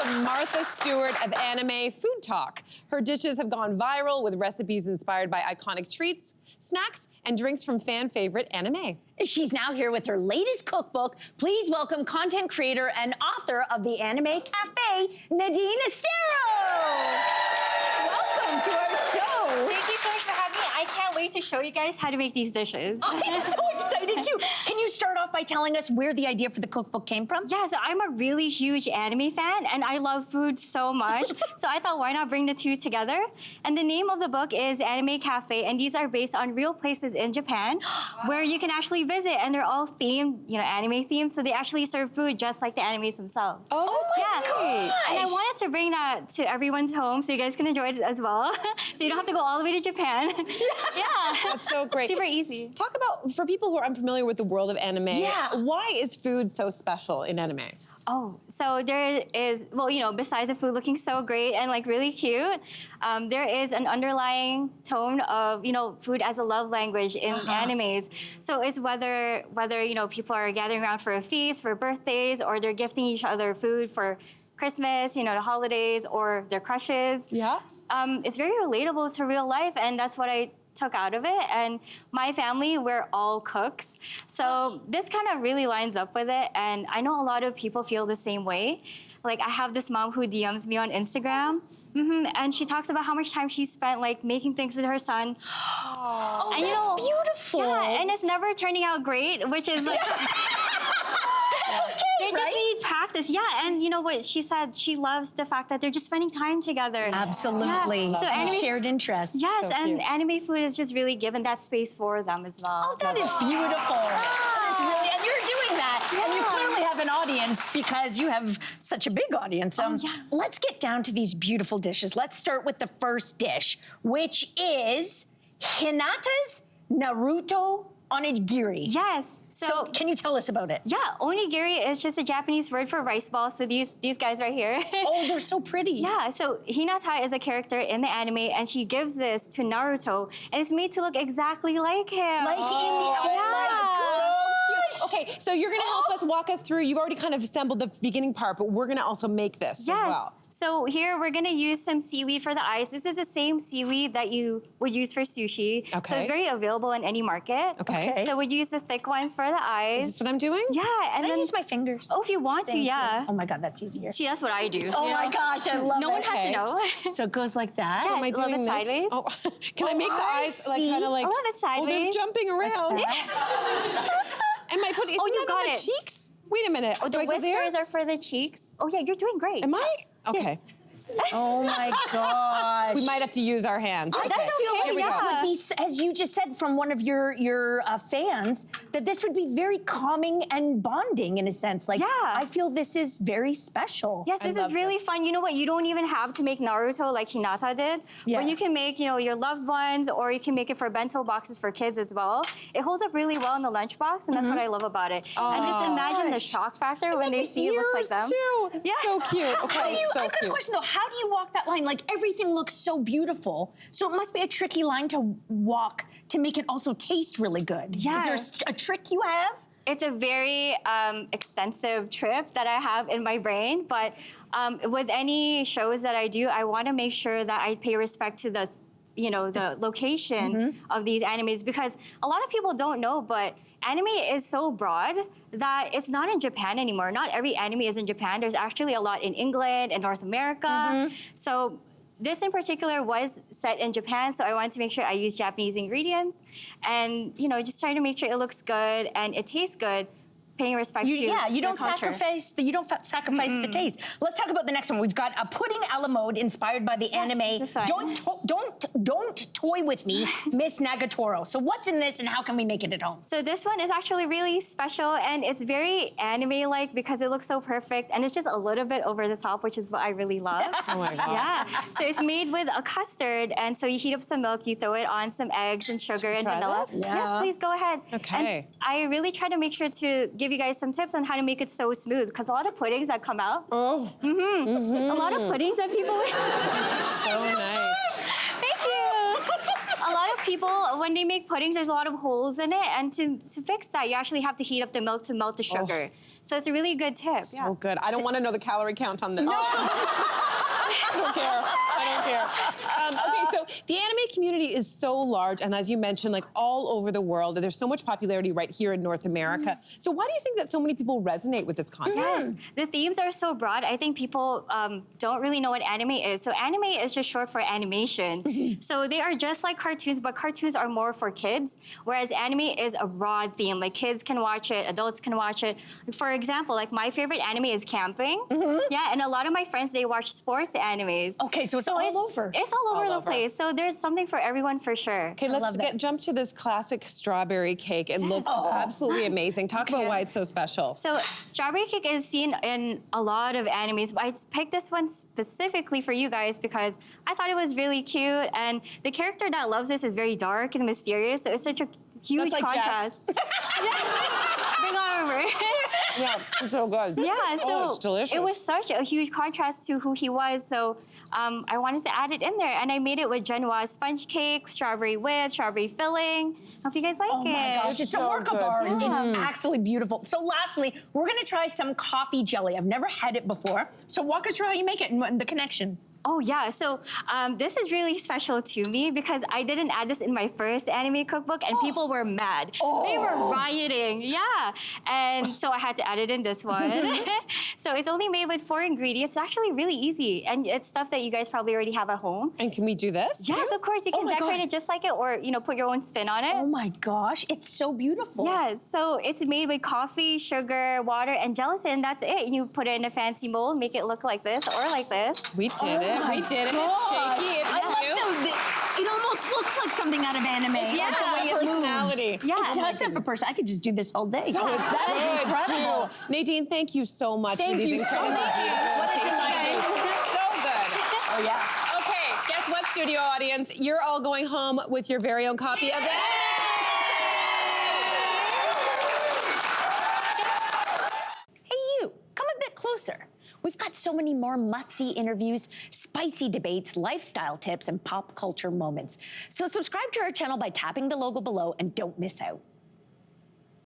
the Martha Stewart of anime Food-Tok. Her dishes have gone viral with recipes inspired by iconic treats, snacks, and drinks from fan favorite anime. She's now here with her latest cookbook. Please welcome content creator and author of the Anime Café, Nadine Estero. Welcome to our show. Thank you so much for having me. I can't wait to show you guys how to make these dishes. I'm so excited too. Can you start off by telling us where the idea for the cookbook came from? Yeah, so I'm a really huge anime fan and I love food so much. So I thought, why not bring the two together? And the name of the book is Anime Café, and these are based on real places in Japan where you can actually visit, and they're all themed, anime themed, so they actually serve food just like the animes themselves. Oh, yeah. gosh. And I wanted to bring that to everyone's home so you guys can enjoy it as well. So you don't have to go all the way to Japan. Yeah. That's so great. Super easy. Talk about, for people who are unfamiliar with the world of anime, why is food so special in anime? Oh, so there is, well, besides the food looking so great and like really cute, there is an underlying tone of, food as a love language in animes. So it's whether, people are gathering around for a feast, for birthdays, or they're gifting each other food for Christmas, the holidays, or their crushes. Yeah. It's very relatable to real life, and that's what I took out of it. And my family, we're all cooks. So this kind of really lines up with it. And I know a lot of people feel the same way. Like, I have this mom who DMs me on Instagram. And she talks about how much time she spent like making things with her son. Oh, and, that's beautiful. Yeah, and it's never turning out great, which is like... They just need practice, yeah. And you know what she said? She loves the fact that they're just spending time together. Absolutely. Yeah. So anime, shared interest. Yes, So and cute. anime food is just really given that space for them as well. Oh, that is beautiful. That is really, and you're doing that. Yeah. And you clearly have an audience because you have such a big audience. Let's get down to these beautiful dishes. Let's start with the first dish, which is Hinata's Naruto onigiri. Yes. So can you tell us about it? Yeah, onigiri is just a Japanese word for rice balls. So these guys right here. Oh, they're so pretty. Yeah, so Hinata is a character in the anime, and she gives this to Naruto, and it's made to look exactly like him. Like in the Okay, so you're gonna help us, walk us through. You've already kind of assembled the beginning part, but we're gonna also make this as well. So here we're gonna use some seaweed for the eyes. This is the same seaweed that you would use for sushi. Okay. So it's very available in any market. Okay. So we'd use the thick ones for the eyes. Is this what I'm doing? Yeah, and Can I then use my fingers? oh, if you want to, yeah. Oh my God, that's easier. See, that's what I do. Oh my gosh, I love it. No one has to know. So it goes like that? Yeah. Am I A little doing bit this? sideways. Oh, can I make the I eyes like see. kind of like? A little bit Oh, they're sideways. jumping around. Am I putting? Oh, you that got on it. the cheeks? Wait a minute. Oh, do The I go there? whiskers are for the cheeks. Oh yeah, you're doing great. Am I? Okay. Oh my gosh. We might have to use our hands. I Okay. feel like Here we this go. would be, as you just said from one of your fans, that this would be very calming and bonding in a sense. Like, Yeah. I feel this is very special. Yes, this is really fun. You know what? You don't even have to make Naruto like Hinata did. Yeah. But you can make, your loved ones, or you can make it for bento boxes for kids as well. It holds up really well in the lunchbox, and that's what I love about it. And just imagine the shock factor when they see it looks like them. Too. Yeah. So cute. Okay, so I've got a cute. question though. How do you walk that line? Like everything looks so beautiful. So it must be a tricky line to walk to make it also taste really good. Yeah. Is there a trick you have? It's a very extensive trip that I have in my brain, but with any shows that I do, I want to make sure that I pay respect to the location of these animes, because a lot of people don't know, but anime is so broad that it's not in Japan anymore. Not every anime is in Japan. There's actually a lot in England and North America. So this in particular was set in Japan, so I wanted to make sure I use Japanese ingredients and, just trying to make sure it looks good and it tastes good, paying respect to you don't their culture. sacrifice the taste. Let's talk about the next one. We've got a pudding a la mode inspired by the anime. this is fun. Don't toy with me, Miss Nagatoro. So what's in this and how can we make it at home? So this one is actually really special, and it's very anime-like because it looks so perfect, and it's just a little bit over the top, which is what I really love. Oh my God. Yeah. So it's made with a custard, and so you heat up some milk, you throw it on some eggs and sugar and try vanilla. this? Yeah. Yes, please go ahead. Okay. And I really try to make sure to give you guys some tips on how to make it so smooth, because a lot of puddings that come out, a lot of puddings that people So nice. Thank you. A lot of people, when they make puddings, there's a lot of holes in it. And to fix that, you actually have to heat up the milk to melt the sugar. So it's a really good tip. So good. I don't want to know the calorie count on this. No. I don't care. Okay, so the anime community is so large, and as you mentioned, like all over the world, and there's so much popularity right here in North America. So why do you think that so many people resonate with this content? Yes, the themes are so broad. I think people don't really know what anime is. So anime is just short for animation. So they are just like cartoons, but cartoons are more for kids, whereas anime is a broad theme. Like kids can watch it, adults can watch it. For example, like my favorite anime is camping. Yeah, and a lot of my friends, they watch sports animes. Okay, so it's all over. It's all over the place. So there's something for everyone for sure. Okay, let's jump to this classic strawberry cake. It looks absolutely amazing. Talk about why it's so special. So strawberry cake is seen in a lot of animes. I picked this one specifically for you guys because I thought it was really cute, and the character that loves this is very dark and mysterious. So it's such a huge contrast. Bring on over. Yeah, it's so good. Yeah, so it's delicious. it was such a huge contrast to who he was. So I wanted to add it in there, and I made it with Genoa sponge cake, strawberry whip, strawberry filling. Hope you guys like it. Oh my gosh, it's a work of art. It's absolutely beautiful. So lastly, we're gonna try some coffee jelly. I've never had it before. So walk us through how you make it and the connection. Oh yeah, so this is really special to me because I didn't add this in my first anime cookbook and people were mad. They were rioting, yeah. And so I had to add it in this one. So it's only made with 4 ingredients. It's actually really easy and it's stuff that you guys probably already have at home. And can we do this? Yes, of course. You can decorate it just like it or, you know, put your own spin on it. Oh my gosh, it's so beautiful. Yes, so it's made with coffee, sugar, water, and gelatin. That's it. You put it in a fancy mold, make it look like this or like this. We did it. We did it. It's shaky. It's cute. It almost looks like something out of anime. Yeah, like the way personality. It moves. It does have a person. I could just do this all day. Yeah. That's incredible. Nadine, thank you so much for Thank these you so incredible much. What a delight. So good. Oh yeah. Okay, guess what, studio audience? You're all going home with your very own copy of that. Hey you, come a bit closer. We've got so many more must-see interviews, spicy debates, lifestyle tips, and pop culture moments. So subscribe to our channel by tapping the logo below and don't miss out.